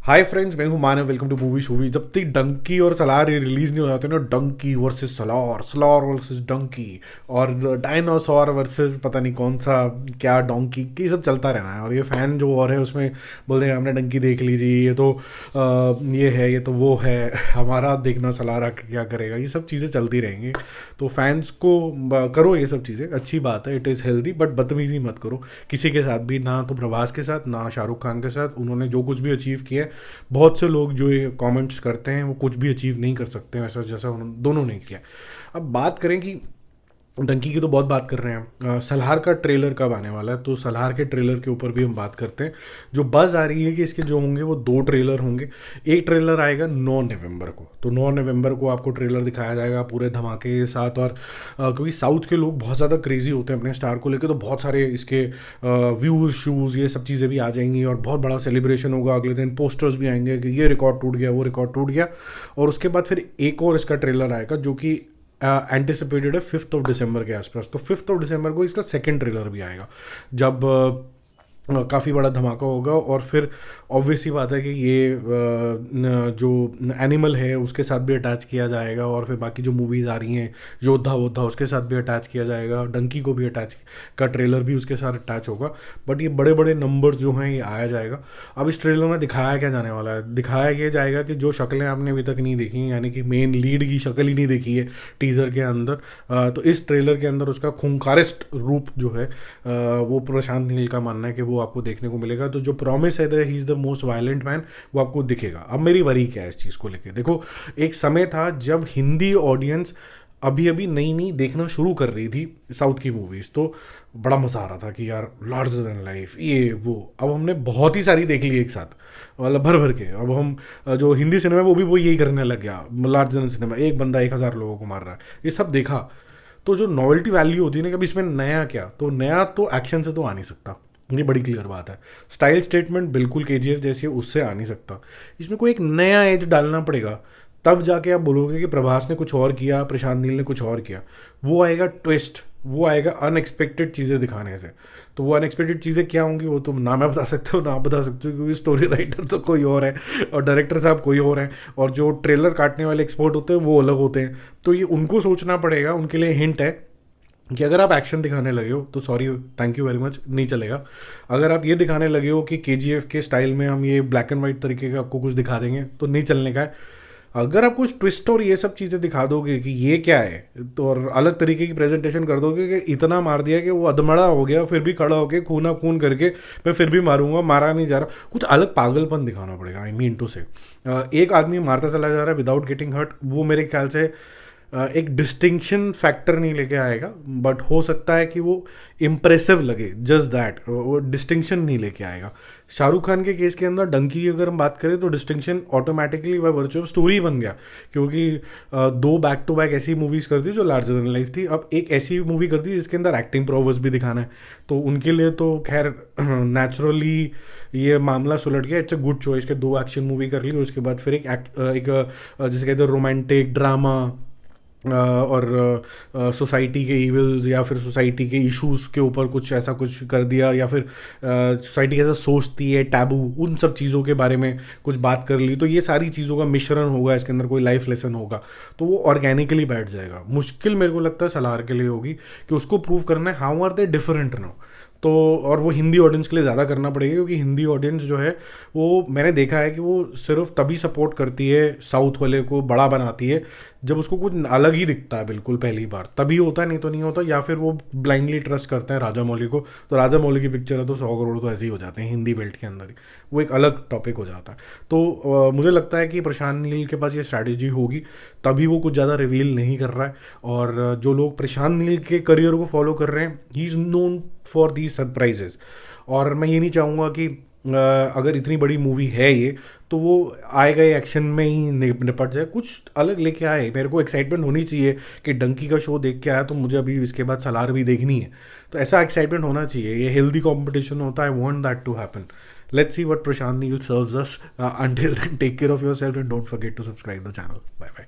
हाय friends, मैं हूं Manav. Welcome to movie शूवी। जब तक डंकी और सलार रिलीज नहीं हो जाते ना, डंकी वर्सेस सलार, सलार वर्सेस डंकी, और डायनासोर वर्सेस पता नहीं कौन सा क्या डोंकी, ये सब चलता रहना है। और ये फैन जो और है उसमें बोल रहे हैं हमने डंकी देख ली जी, ये तो ये है, ये तो वो है, हमारा देखना सलार आके क्या करेगा। ये सब चीज़ें चलती रहेंगी। तो फैंस को करो ये सब चीज़ें, अच्छी बात है, इट इज़ हेल्दी, बट बदतमीजी मत करो किसी के साथ भी, ना तो प्रभास के साथ ना शाहरुख खान के साथ। उन्होंने जो कुछ भी अचीव किया है, बहुत से लोग जो ये कमेंट्स करते हैं वो कुछ भी अचीव नहीं कर सकते वैसा जैसा उन्होंने दोनों ने किया। अब बात करें कि डंकी की तो बहुत बात कर रहे हैं, सलार का ट्रेलर कब आने वाला है, तो सलार के ट्रेलर के ऊपर भी हम बात करते हैं। जो बज़ आ रही है कि इसके जो होंगे वो 2 ट्रेलर होंगे। एक ट्रेलर आएगा 9 नवंबर को, तो 9 नवंबर को आपको ट्रेलर दिखाया जाएगा पूरे धमाके के साथ। और क्योंकि साउथ के लोग बहुत ज़्यादा क्रेजी होते हैं अपने स्टार को लेकर, तो बहुत सारे इसके व्यूज़ शूज़ ये सब चीज़ें भी आ जाएंगी और बहुत बड़ा सेलिब्रेशन होगा। अगले दिन पोस्टर्स भी आएंगे कि ये रिकॉर्ड टूट गया, वो रिकॉर्ड टूट गया। और उसके बाद फिर एक और इसका ट्रेलर आएगा जो कि एंटिसिपेटेड है 5 दिसंबर के आसपास। तो 5 दिसंबर को इसका सेकंड ट्रेलर भी आएगा, जब काफ़ी बड़ा धमाका होगा। और फिर ऑब्वियस ही बात है कि ये जो एनिमल है उसके साथ भी अटैच किया जाएगा, और फिर बाकी जो मूवीज़ आ रही हैं योद्धा वोद्धा उसके साथ भी अटैच किया जाएगा, डंकी को भी अटैच का ट्रेलर भी उसके साथ अटैच होगा। बट ये बड़े बड़े नंबर्स जो हैं ये आया जाएगा। अब इस ट्रेलर में दिखाया क्या जाने वाला है, दिखाया ये जाएगा कि जो शक्लें आपने अभी तक नहीं देखी, यानी कि मेन लीड की शक्ल ही नहीं देखी है टीज़र के अंदर, तो इस ट्रेलर के अंदर उसका खूंखारिस्ट रूप जो है वो प्रशांत नील का मानना है कि वो आपको देखने को मिलेगा। तो जो प्रॉमिस है he is the most violent man, वो आपको दिखेगा। अब मेरी वरी क्या है इस चीज़ को लेके, देखो एक समय था जब हिंदी ऑडियंस अभी अभी नई नई देखना शुरू कर रही थी साउथ की मूवीज़, तो बड़ा मज़ा आ रहा था कि यार लार्जर देन लाइफ ये वो। अब हमने बहुत ही सारी देख ली एक साथ, मतलब भर भर के। अब हम जो हिंदी सिनेमा है वो यही करने लग गया, लार्जर देन सिनेमा, एक बंदा 1000 लोगों को मार रहा है, ये सब देखा। तो जो नॉवेल्टी वैल्यू होती है ना कि अब इसमें नया क्या, तो नया तो एक्शन से तो आ नहीं सकता, ये बड़ी क्लियर बात है। स्टाइल स्टेटमेंट बिल्कुल केजीएफ जैसी है, उससे आ नहीं सकता। इसमें कोई एक नया एज डालना पड़ेगा, तब जाके आप बोलोगे कि प्रभास ने कुछ और किया, प्रशांत नील ने कुछ और किया। वो आएगा ट्विस्ट, वो आएगा अनएक्सपेक्टेड चीज़ें दिखाने से। तो वो अनएक्सपेक्टेड चीज़ें क्या होंगी वो तो ना मैं बता सकता हूँ ना आप बता सकते हो, क्योंकि स्टोरी राइटर तो कोई और है और डायरेक्टर साहब कोई और हैं, और जो ट्रेलर काटने वाले एक्सपर्ट होते हैं वो अलग होते हैं। तो ये उनको सोचना पड़ेगा। उनके लिए हिंट है कि अगर आप एक्शन दिखाने लगे हो तो sorry, thank you very much, नहीं चलेगा। अगर आप ये दिखाने लगे हो कि केजीएफ के स्टाइल में हम ये ब्लैक एंड वाइट तरीके का आपको कुछ दिखा देंगे, तो नहीं चलने का है। अगर आप कुछ ट्विस्ट और ये सब चीज़ें दिखा दोगे कि ये क्या है, तो और अलग तरीके की प्रेजेंटेशन कर दोगे कि इतना मार दिया कि वो अधमड़ा हो गया, फिर भी खड़ा होके खूना खून करके मैं फिर भी मारूंगा, मारा नहीं जा रहा, कुछ अलग पागलपन दिखाना पड़ेगा। आई मीन टू से, एक आदमी मारता चला जा रहा है विदाउट गेटिंग हर्ट, वो मेरे ख्याल से एक डिस्टिंक्शन फैक्टर नहीं लेके आएगा। बट हो सकता है कि वो इम्प्रेसिव लगे, जस्ट दैट, वो डिस्टिंक्शन नहीं लेके आएगा। शाहरुख खान के केस के अंदर डंकी की अगर हम बात करें तो distinction automatically by virtue of story बन गया, क्योंकि 2 बैक-टू-बैक ऐसी मूवीज़ कर दी जो लार्जर देन लाइफ थी। अब एक ऐसी मूवी कर दी जिसके अंदर एक्टिंग प्रोवर्स भी दिखाना है, तो उनके लिए तो खैर नेचुरली ये मामला सुलट गया। इट्स अ गुड चॉइस के 2 एक्शन मूवी कर ली, उसके बाद फिर एक जिसे कहते हैं रोमांटिक ड्रामा और सोसाइटी के इविल्स या फिर सोसाइटी के इश्यूज़ के ऊपर कुछ ऐसा कुछ कर दिया, या फिर सोसाइटी कैसा सोचती है, टैबू, उन सब चीज़ों के बारे में कुछ बात कर ली। तो ये सारी चीज़ों का मिश्रण होगा, इसके अंदर कोई लाइफ लेसन होगा, तो वो ऑर्गेनिकली बैठ जाएगा। मुश्किल मेरे को लगता है सलार के लिए होगी कि उसको प्रूव करना है how are they different now. तो और वो हिंदी ऑडियंस के लिए ज़्यादा करना पड़ेगा, क्योंकि हिंदी ऑडियंस जो है वो मैंने देखा है कि वो सिर्फ तभी सपोर्ट करती है, साउथ वाले को बड़ा बनाती है, जब उसको कुछ अलग ही दिखता है बिल्कुल पहली बार, तभी होता है, नहीं तो नहीं होता। या फिर वो ब्लाइंडली ट्रस्ट करते हैं राजा मौली को, तो राजा मौली की पिक्चर है तो 100 करोड़ तो ऐसे ही हो जाते हैं हिंदी बेल्ट के अंदर ही, वो एक अलग टॉपिक हो जाता है। तो मुझे लगता है कि प्रशांत नील के पास ये स्ट्रैटेजी होगी, तभी वो कुछ ज़्यादा रिवील नहीं कर रहा है। और जो लोग प्रशांत नील के करियर को फॉलो कर रहे हैं, he is known for the surprises. और मैं ये नहीं चाहूँगा कि अगर इतनी बड़ी मूवी है ये, तो वो आए गए एक्शन में ही निपट जाए, कुछ अलग लेके आए। मेरे को एक्साइटमेंट होनी चाहिए कि डंकी का शो देख के आया तो मुझे अभी इसके बाद सलार भी देखनी है, तो ऐसा एक्साइटमेंट होना चाहिए। ये हेल्दी कॉम्पिटिशन होता है, I want that to happen. Let's see what Prashanth Neel serves us. Until then take care of yourself and don't forget to subscribe the channel. Bye bye.